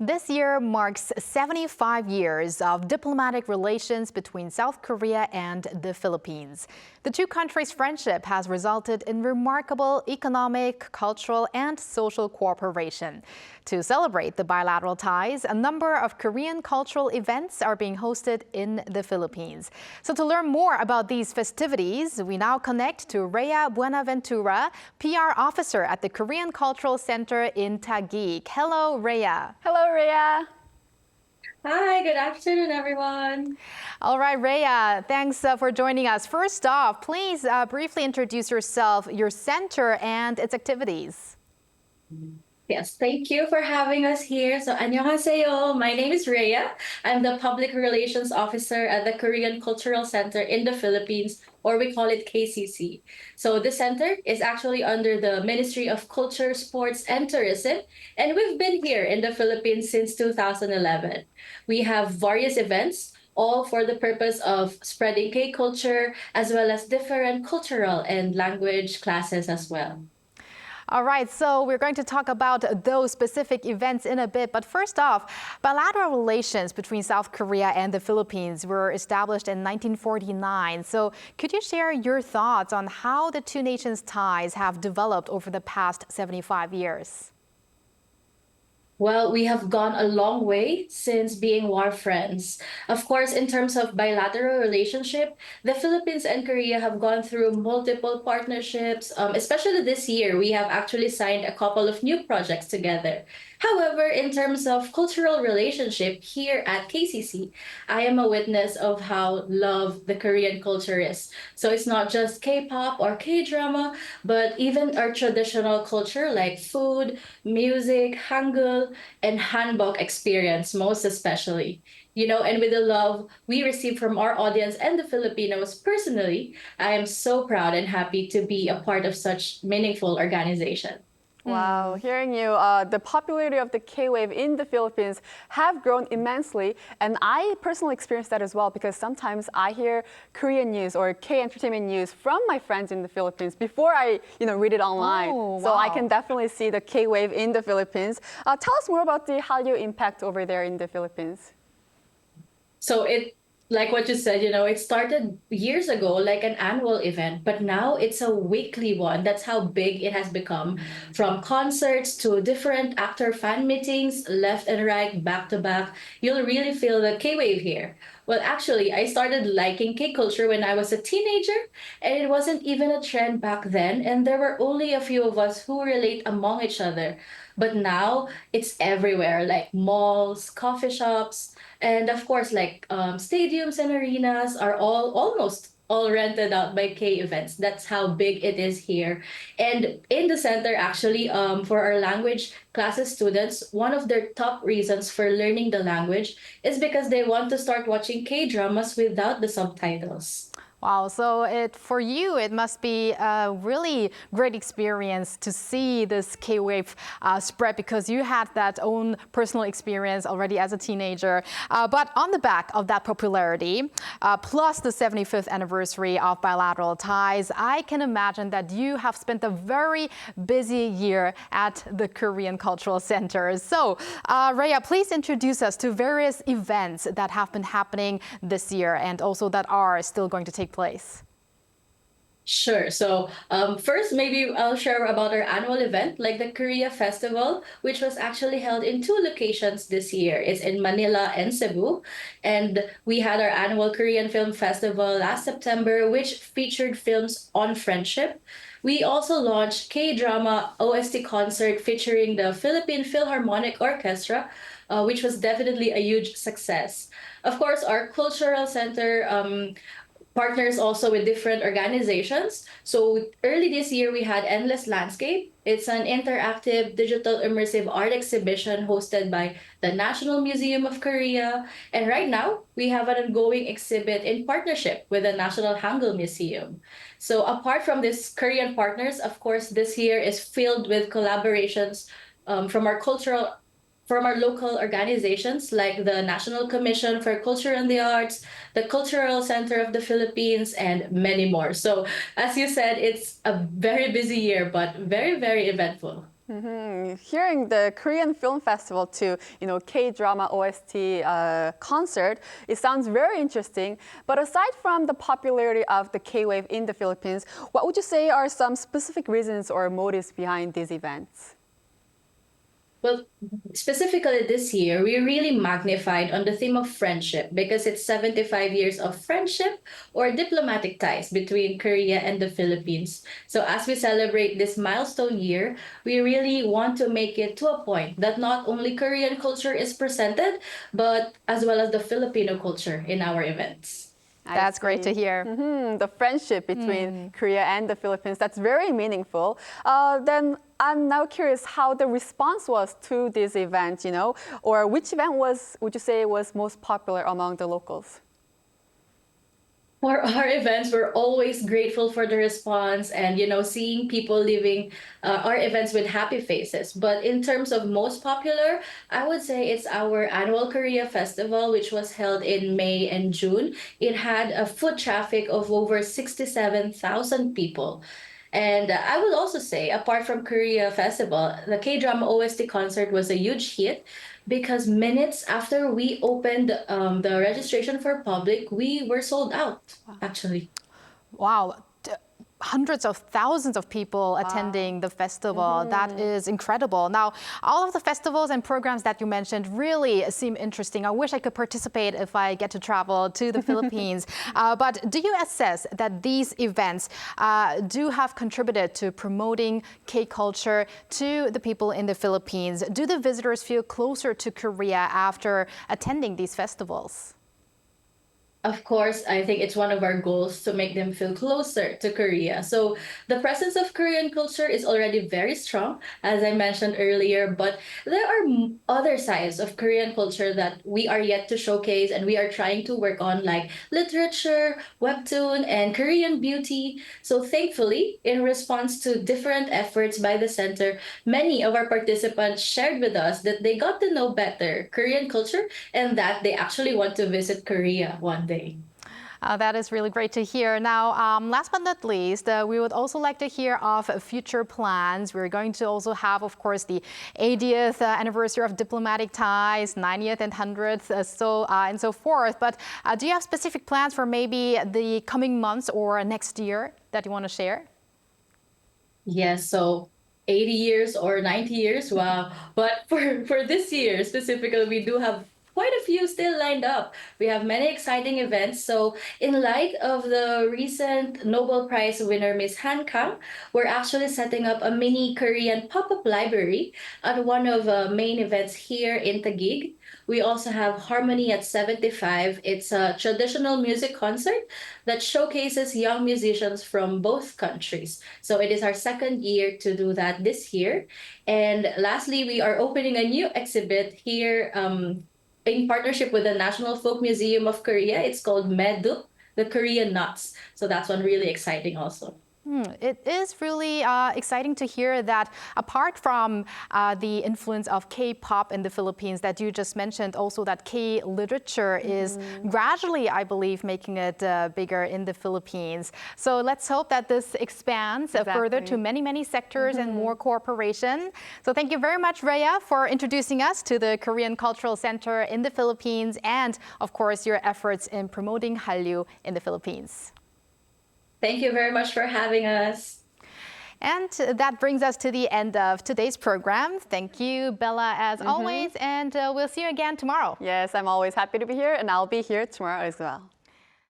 This year marks 75 years of diplomatic relations between South Korea and the Philippines. The two countries' friendship has resulted in remarkable economic, cultural, and social cooperation. To celebrate the bilateral ties, a number of Korean cultural events are being hosted in the Philippines. So to learn more about these festivities, we now connect to Reya Buenaventura, PR officer at the Korean Cultural Center in Taguig. Hello, Reya. Hello, Reya. Hi, good afternoon, everyone. All right, Reya, thanks for joining us. First off, please briefly introduce yourself, your center, and its activities. Yes, thank you for having us here. So, 안녕하세요. My name is Reya. I'm the Public Relations Officer at the Korean Cultural Center in the Philippines, or we call it KCC. So, the center is actually under the Ministry of Culture, Sports, and Tourism, and we've been here in the Philippines since 2011. We have various events, all for the purpose of spreading K culture, as well as different cultural and language classes as well. All right, so we're going to talk about those specific events in a bit. But first off, bilateral relations between South Korea and the Philippines were established in 1949. So could you share your thoughts on how the two nations' ties have developed over the past 75 years? Well, we have gone a long way since being war friends. Of course, in terms of bilateral relationship, the Philippines and Korea have gone through multiple partnerships. Especially this year, we have actually signed a couple of new projects together. However, in terms of cultural relationship here at KCC, I am a witness of how loved the Korean culture is. So it's not just K-pop or K-drama, but even our traditional culture like food, music, Hangul, and hanbok experience, most especially. And with the love we receive from our audience and the Filipinos personally, I am so proud and happy to be a part of such meaningful organization. Wow, hearing you, the popularity of the K-Wave in the Philippines have grown immensely, and I personally experienced that as well because sometimes I hear Korean news or K-entertainment news from my friends in the Philippines before I, read it online. Oh, so I wow. can definitely see the K-Wave in the Philippines. Tell us more about the Hallyu impact over there in the Philippines. So like what you said, it started years ago like an annual event, but now it's a weekly one. That's how big it has become. From concerts to different actor fan meetings, left and right, back to back. You'll really feel the K-wave here. Well, actually, I started liking K culture when I was a teenager, and it wasn't even a trend back then, and there were only a few of us who relate among each other. But now it's everywhere, like malls, coffee shops, and of course, like stadiums and arenas are almost all rented out by K events. That's how big it is here. And in the center, actually, for our language classes students, one of their top reasons for learning the language is because they want to start watching K dramas without the subtitles. Wow, so for you, it must be a really great experience to see this K-wave spread because you had that own personal experience already as a teenager. But on the back of that popularity, plus the 75th anniversary of bilateral ties, I can imagine that you have spent a very busy year at the Korean Cultural Center. So, Reya, please introduce us to various events that have been happening this year and also that are still going to take place. Sure. So first, maybe I'll share about our annual event, like the Korea Festival, which was actually held in two locations this year. It's in Manila and Cebu. And we had our annual Korean Film Festival last September, which featured films on friendship. We also launched K-drama OST concert featuring the Philippine Philharmonic Orchestra, which was definitely a huge success. Of course, our cultural center partners also with different organizations. So early this year, we had Endless Landscape. It's an interactive digital immersive art exhibition hosted by the National Museum of Korea. And right now, we have an ongoing exhibit in partnership with the National Hangul Museum. So apart from these Korean partners, of course, this year is filled with collaborations from our local organizations like the National Commission for Culture and the Arts, the Cultural Center of the Philippines, and many more. So, as you said, it's a very busy year, but very, very eventful. Hearing the Korean Film Festival to, K-drama OST concert, it sounds very interesting. But aside from the popularity of the K-Wave in the Philippines, what would you say are some specific reasons or motives behind these events? Well, specifically this year, we really magnified on the theme of friendship because it's 75 years of friendship or diplomatic ties between Korea and the Philippines. So as we celebrate this milestone year, we really want to make it to a point that not only Korean culture is presented, but as well as the Filipino culture in our events. That's great to hear. The friendship between Korea and the Philippines, that's very meaningful. Then I'm now curious how the response was to this event, or which event would you say was most popular among the locals? For our events, we're always grateful for the response and, seeing people leaving our events with happy faces. But in terms of most popular, I would say it's our annual Korea Festival, which was held in May and June. It had a foot traffic of over 67,000 people. And I would also say, apart from Korea Festival, the K-drama OST concert was a huge hit because minutes after we opened the registration for public, we were sold out, actually. Wow. Hundreds of thousands of people attending the festival. That is incredible. Now, all of the festivals and programs that you mentioned really seem interesting. I wish I could participate if I get to travel to the Philippines. But do you assess that these events do have contributed to promoting K-culture to the people in the Philippines? Do the visitors feel closer to Korea after attending these festivals? Of course, I think it's one of our goals to make them feel closer to Korea. So the presence of Korean culture is already very strong, as I mentioned earlier, but there are other sides of Korean culture that we are yet to showcase and we are trying to work on, like literature, webtoon, and Korean beauty. So thankfully, in response to different efforts by the center, many of our participants shared with us that they got to know better Korean culture and that they actually want to visit Korea one day. That is really great to hear. Now, last but not least, we would also like to hear of future plans. We're going to also have, of course, the 80th anniversary of diplomatic ties, 90th and 100th, and so forth. But do you have specific plans for maybe the coming months or next year that you want to share? Yes, so 80 years or 90 years, wow. But for this year specifically, we do have quite a few still lined up. We have many exciting events. So in light of the recent Nobel Prize winner, Miss Han Kang, we're actually setting up a mini Korean pop-up library at one of the main events here in Taguig. We also have Harmony at 75. It's a traditional music concert that showcases young musicians from both countries. So it is our second year to do that this year. And lastly, we are opening a new exhibit here in partnership with the National Folk Museum of Korea. It's called Meduk, the Korean Nuts. So that's one really exciting also. It is really exciting to hear that apart from the influence of K-pop in the Philippines that you just mentioned, also that K-literature is gradually, I believe, making it bigger in the Philippines. So let's hope that this expands further to many, many sectors and more cooperation. So thank you very much, Reya, for introducing us to the Korean Cultural Center in the Philippines and, of course, your efforts in promoting Hallyu in the Philippines. Thank you very much for having us. And that brings us to the end of today's program. Thank you, Bella, as always, and we'll see you again tomorrow. Yes, I'm always happy to be here, and I'll be here tomorrow as well.